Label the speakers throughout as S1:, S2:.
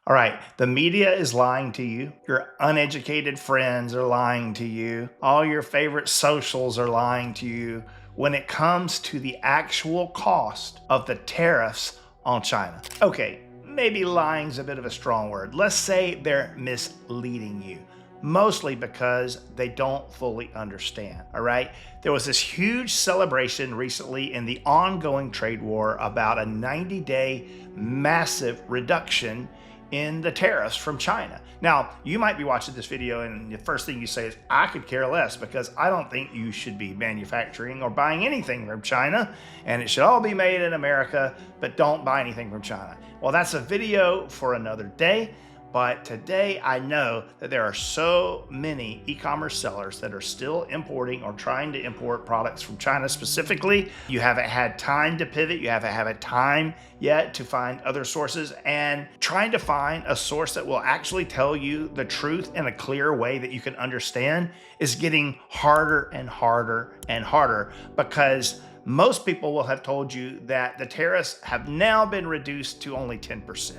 S1: All right, the media is lying to you. Your uneducated friends are lying to you. All your favorite socials are lying to you when it comes to the actual cost of the tariffs on China. Okay, maybe lying's a bit of a strong word. Let's say they're misleading you. Mostly because they don't fully understand, all right? There was this huge celebration recently in the ongoing trade war about a 90-day massive reduction in the tariffs from China. Now, you might be watching this video and the first thing you say is, I could care less because I don't think you should be manufacturing or buying anything from China, and it should all be made in America, but don't buy anything from China. Well, that's a video for another day. But today I know that there are so many e-commerce sellers that are still importing or trying to import products from China specifically. You haven't had time to pivot. You haven't had time yet to find other sources, and trying to find a source that will actually tell you the truth in a clear way that you can understand is getting harder and harder and harder, because most people will have told you that the tariffs have now been reduced to only 10%.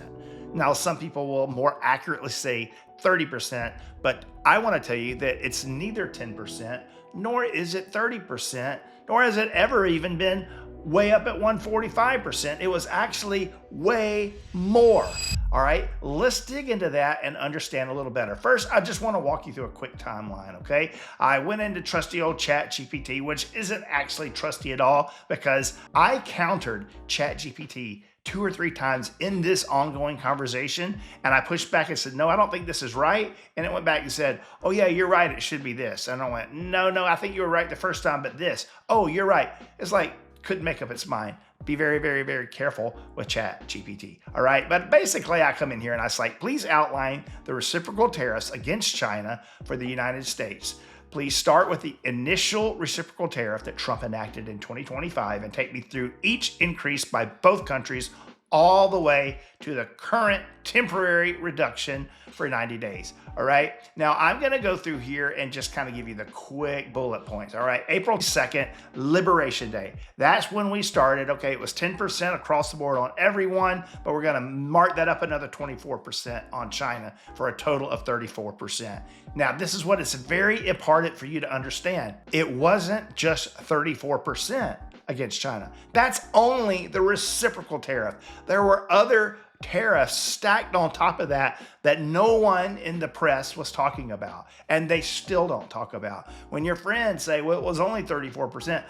S1: Now, some people will more accurately say 30%, but I want to tell you that it's neither 10%, nor is it 30%, nor has it ever even been way up at 145%. It was actually way more. All right, let's dig into that and understand a little better. First, I just want to walk you through a quick timeline, okay? I went into trusty old ChatGPT, which isn't actually trusty at all, because I countered ChatGPT 2 or 3 times in this ongoing conversation, and I pushed back and said, no, I don't think this is right. And it went back and said, oh yeah, you're right, it should be this. And I went, no, I think you were right the first time, but this. Oh, you're right. It's like, couldn't make up its mind. Be very, very, very careful with ChatGPT. All right, but basically I come in here and I say, please outline the reciprocal tariffs against China for the United States. Please start with the initial reciprocal tariff that Trump enacted in 2025 and take me through each increase by both countries all the way to the current temporary reduction for 90 days. All right. Now I'm going to go through here and just kind of give you the quick bullet points. All right. April 2nd, Liberation Day. That's when we started. Okay. It was 10% across the board on everyone, but we're going to mark that up another 24% on China for a total of 34%. Now, this is what is very important for you to understand. It wasn't just 34% against China. That's only the reciprocal tariff. There were other tariffs stacked on top of that that no one in the press was talking about, and they still don't talk about. When your friends say, well, it was only 34%,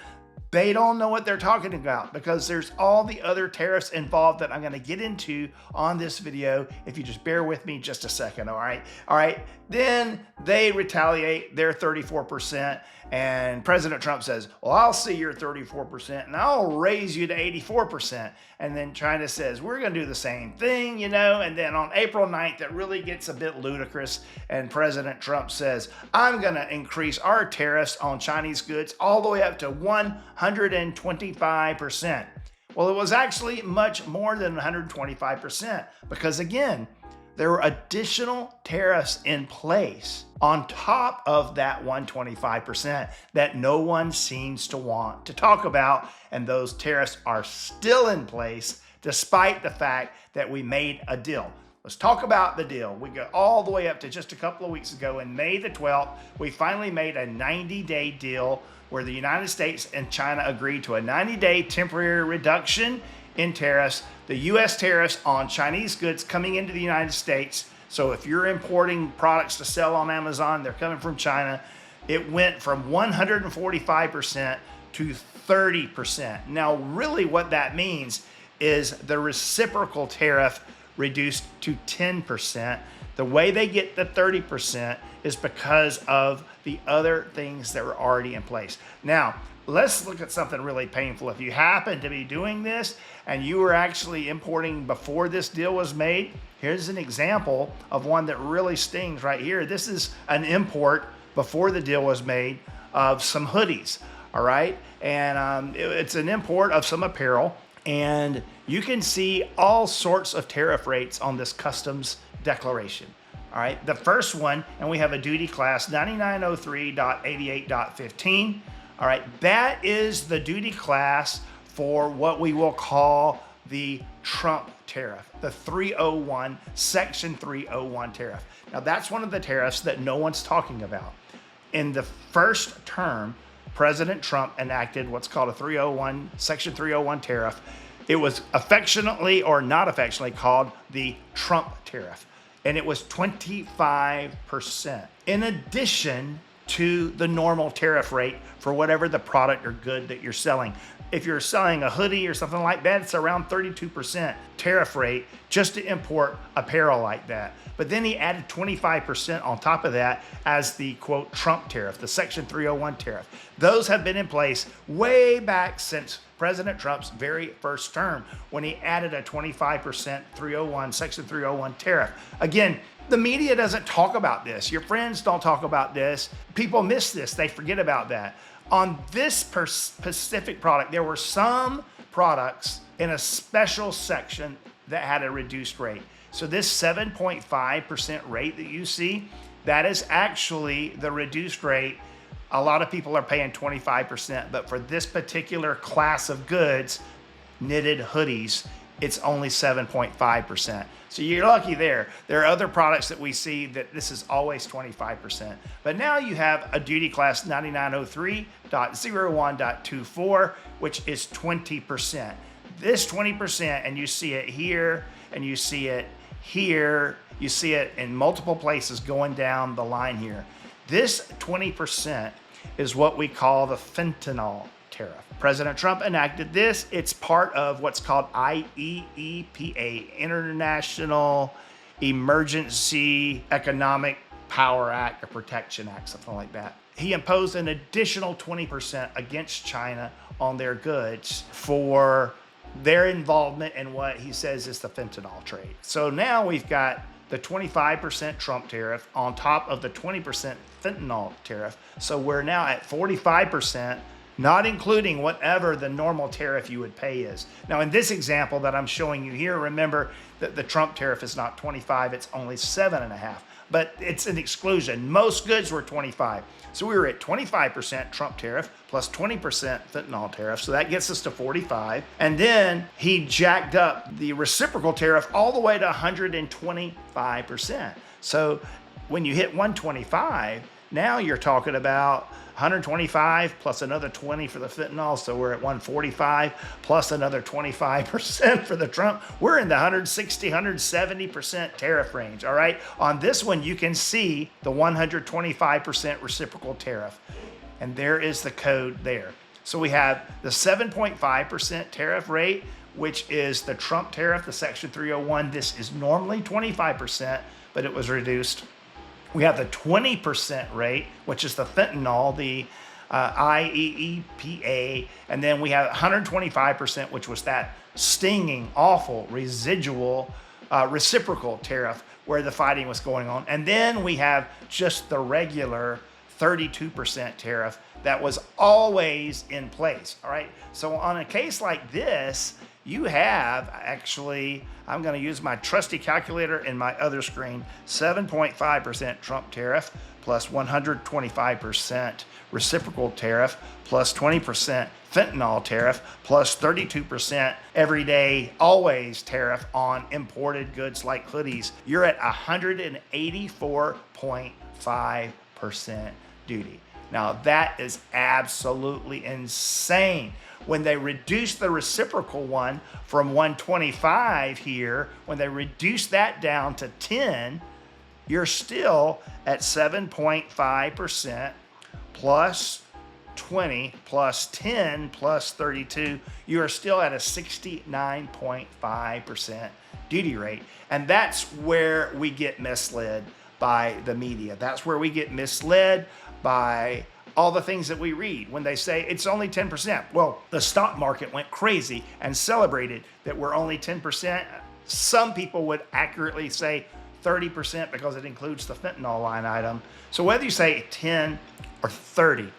S1: they don't know what they're talking about, because there's all the other tariffs involved that I'm going to get into on this video if you just bear with me just a second. All right. Then they retaliate their 34%, and President Trump says, well, I'll see your 34% and I'll raise you to 84%. And then China says, we're going to do the same thing, and then on April 9th, it really gets a bit ludicrous, and President Trump says, I'm going to increase our tariffs on Chinese goods all the way up to 125%. Well, it was actually much more than 125%, because again, there were additional tariffs in place on top of that 125% that no one seems to want to talk about. And those tariffs are still in place despite the fact that we made a deal. Let's talk about the deal. We go all the way up to just a couple of weeks ago. In May the 12th, we finally made a 90-day deal where the United States and China agreed to a 90-day temporary reduction in tariffs. The U.S. tariffs on Chinese goods coming into the United States. So if you're importing products to sell on Amazon, they're coming from China, it went from 145% to 30%. Now, really what that means is the reciprocal tariff reduced to 10%. The way they get the 30% is because of the other things that were already in place. Now, let's look at something really painful. If you happen to be doing this and you were actually importing before this deal was made, here's an example of one that really stings right here. This is an import before the deal was made of some hoodies, all right? And it's an import of some apparel, and you can see all sorts of tariff rates on this customs declaration. All right, the first one, and we have a duty class 9903.88.15. All right, that is the duty class for what we will call the Trump tariff, the 301, Section 301 tariff. Now, that's one of the tariffs that no one's talking about. In the first term, President Trump enacted what's called a 301, Section 301 tariff. It was affectionately or not affectionately called the Trump tariff, and it was 25%. In addition to the normal tariff rate for whatever the product or good that you're selling. If you're selling a hoodie or something like that, it's around 32% tariff rate just to import apparel like that. But then he added 25% on top of that as the quote Trump tariff, the Section 301 tariff. Those have been in place way back since President Trump's very first term when he added a 25% 301, Section 301 tariff. Again, the media doesn't talk about this. Your friends don't talk about this. People miss this. They forget about that. On this specific product, there were some products in a special section that had a reduced rate. So this 7.5% rate that you see, that is actually the reduced rate. A lot of people are paying 25%, but for this particular class of goods, knitted hoodies, it's only 7.5%. So you're lucky there. There are other products that we see that this is always 25%. But now you have a duty class 9903.01.24, which is 20%. This 20%, and you see it here, and you see it here, you see it in multiple places going down the line here. This 20% is what we call the fentanyl tariff. President Trump enacted this. It's part of what's called IEEPA, International Emergency Economic Power Act or Protection Act, something like that. He imposed an additional 20% against China on their goods for their involvement in what he says is the fentanyl trade. So now we've got the 25% Trump tariff on top of the 20% fentanyl tariff. So we're now at 45%, not including whatever the normal tariff you would pay is. Now, in this example that I'm showing you here, remember that the Trump tariff is not 25, it's only 7.5, but it's an exclusion. Most goods were 25. So we were at 25% Trump tariff plus 20% fentanyl tariff. So that gets us to 45. And then he jacked up the reciprocal tariff all the way to 125%. So when you hit 125, now you're talking about 125 plus another 20 for the fentanyl, so we're at 145 plus another 25% for the Trump. We're in the 160, 170% tariff range, all right? On this one, you can see the 125% reciprocal tariff, and there is the code there. So we have the 7.5% tariff rate, which is the Trump tariff, the Section 301. This is normally 25%, but it was reduced. We have the 20% rate, which is the fentanyl, the IEEPA, and then we have 125%, which was that stinging, awful, residual, reciprocal tariff where the fighting was going on. And then we have just the regular 32% tariff that was always in place, all right? So on a case like this, you have actually, I'm going to use my trusty calculator in my other screen, 7.5% Trump tariff plus 125% reciprocal tariff plus 20% fentanyl tariff plus 32% everyday, always tariff on imported goods like hoodies. You're at 184.5% duty. Now that is absolutely insane. When they reduced the reciprocal one from 125 here, when they reduced that down to 10, you're still at 7.5% plus 20 plus 10 plus 32. You are still at a 69.5% duty rate. And that's where we get misled by the media. That's where we get misled by all the things that we read when they say it's only 10%. Well, the stock market went crazy and celebrated that we're only 10%. Some people would accurately say 30% because it includes the fentanyl line item. So whether you say 10 or 30,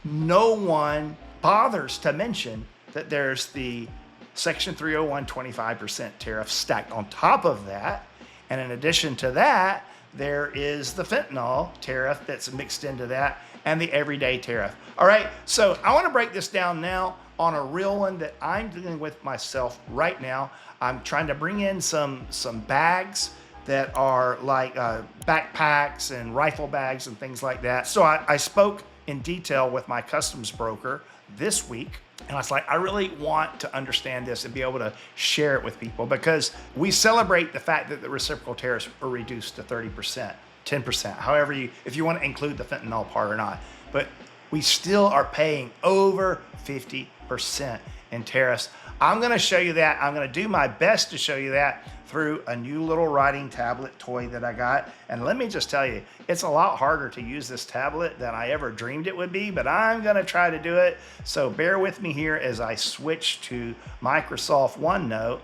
S1: no one bothers to mention that there's the Section 301 25% tariff stacked on top of that. And in addition to that, there is the fentanyl tariff that's mixed into that and the everyday tariff. All right, so I want to break this down now on a real one that I'm dealing with myself right now. I'm trying to bring in some bags that are like backpacks and rifle bags and things like that. So I spoke in detail with my customs broker this week. And I was like, I really want to understand this and be able to share it with people, because we celebrate the fact that the reciprocal tariffs are reduced to 30%, 10%, however if you want to include the fentanyl part or not. But we still are paying over 50% in tariffs. I'm going to show you that. I'm going to do my best to show you that through a new little writing tablet toy that I got. And let me just tell you, it's a lot harder to use this tablet than I ever dreamed it would be, but I'm going to try to do it. So bear with me here as I switch to Microsoft OneNote,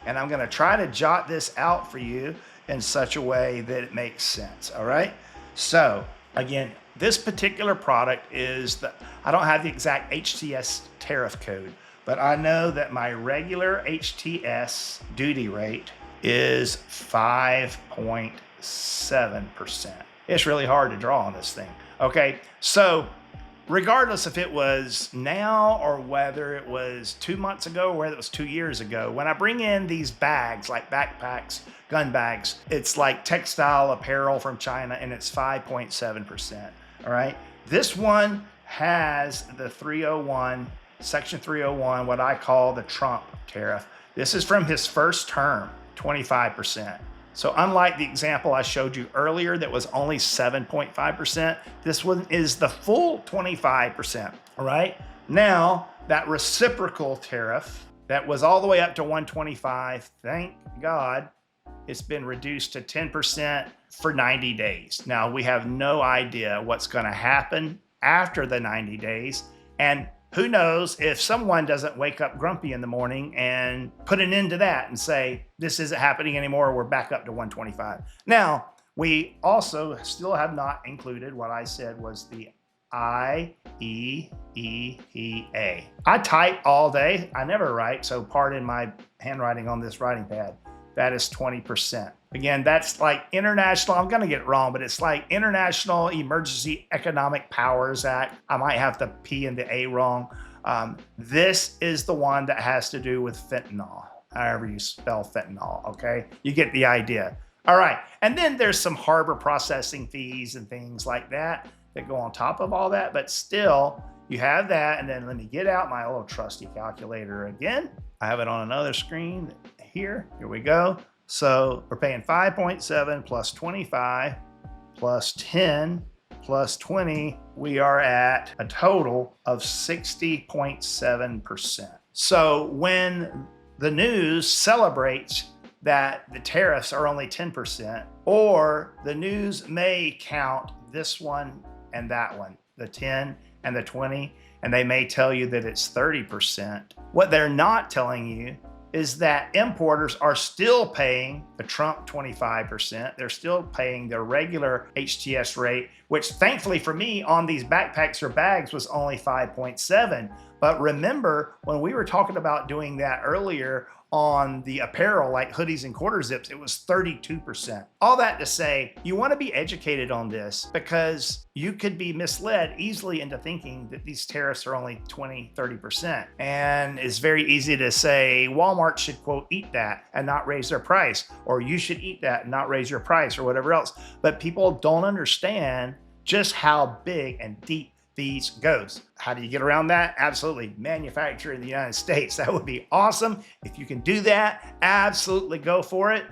S1: and I'm going to try to jot this out for you in such a way that it makes sense. All right. So again, this particular product is I don't have the exact HTS tariff code, but I know that my regular HTS duty rate is 5.7%. It's really hard to draw on this thing. Okay, so regardless if it was now or whether it was 2 months ago or whether it was 2 years ago, when I bring in these bags like backpacks, gun bags, it's like textile apparel from China, and it's 5.7%. All right, this one has the 301, section 301, what I call the Trump tariff. This is from his first term, 25%. So unlike the example I showed you earlier that was only 7.5%, this one is the full 25%. All right, now that reciprocal tariff that was all the way up to 125, thank God, it's been reduced to 10% for 90 days. Now, we have no idea what's going to happen after the 90 days. And who knows if someone doesn't wake up grumpy in the morning and put an end to that and say, this isn't happening anymore, we're back up to 125. Now, we also still have not included what I said was the IEEPA. I type all day. I never write, so pardon my handwriting on this writing pad. That is 20%. Again, that's like international, I'm going to get it wrong, but it's like International Emergency Economic Powers Act. I might have the P and the A wrong. This is the one that has to do with fentanyl, however you spell fentanyl, okay? You get the idea. All right, and then there's some harbor processing fees and things like that go on top of all that, but still, you have that. And then let me get out my little trusty calculator again. I have it on another screen here. Here we go. So we're paying 5.7 plus 25 plus 10 plus 20. We are at a total of 60.7%. So when the news celebrates that the tariffs are only 10%, or the news may count this one and that one, the 10 and the 20, and they may tell you that it's 30%. What they're not telling you is that importers are still paying the Trump 25%. They're still paying their regular HTS rate, which thankfully for me on these backpacks or bags was only 5.7. But remember, when we were talking about doing that earlier on the apparel like hoodies and quarter zips, it was 32%. All that to say, you want to be educated on this because you could be misled easily into thinking that these tariffs are only 20, 30%. And it's very easy to say Walmart should, quote, eat that and not raise their price, or you should eat that and not raise your price, or whatever else. But people don't understand just how big and deep these goes. How do you get around that? Absolutely. Manufacture in the United States. That would be awesome. If you can do that, absolutely go for it.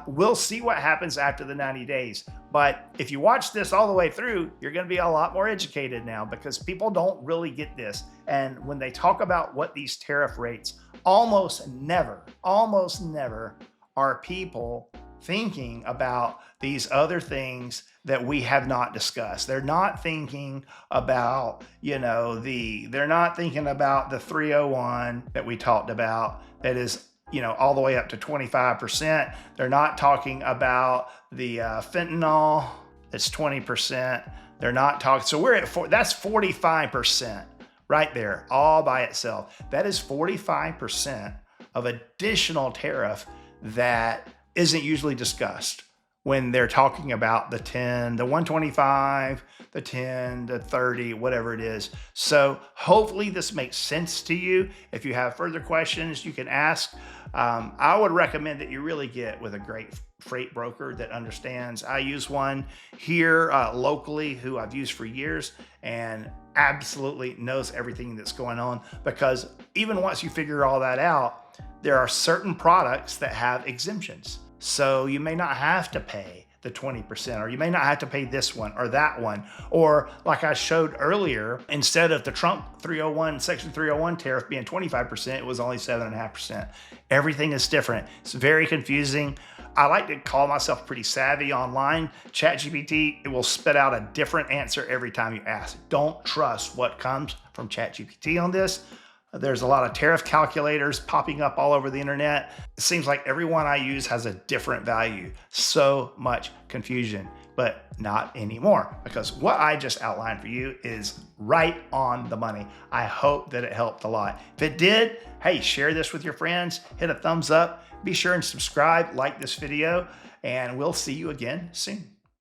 S1: We'll see what happens after the 90 days. But if you watch this all the way through, you're going to be a lot more educated now, because people don't really get this. And when they talk about what these tariff rates, almost never are people thinking about these other things that we have not discussed. They're not thinking about, they're not thinking about the 301 that we talked about that is, all the way up to 25%. They're not talking about the fentanyl that's 20%. They're not talking, so we're at that's 45% right there, all by itself. That is 45% of additional tariff that isn't usually discussed. when they're talking about the 10, the 125, the 10, the 30, whatever it is. So hopefully this makes sense to you. If you have further questions, you can ask. I would recommend that you really get with a great freight broker that understands. I use one here locally who I've used for years and absolutely knows everything that's going on, because even once you figure all that out, there are certain products that have exemptions. So you may not have to pay the 20%, or you may not have to pay this one or that one. Or like I showed earlier, instead of the Trump 301, Section 301 tariff being 25%, it was only 7.5%. Everything is different. It's very confusing. I like to call myself pretty savvy online. ChatGPT, it will spit out a different answer every time you ask. Don't trust what comes from ChatGPT on this. There's a lot of tariff calculators popping up all over the internet. It seems like every one I use has a different value. So much confusion, but not anymore, because what I just outlined for you is right on the money. I hope that it helped a lot. If it did, hey, share this with your friends, hit a thumbs up, be sure and subscribe, like this video, and we'll see you again soon.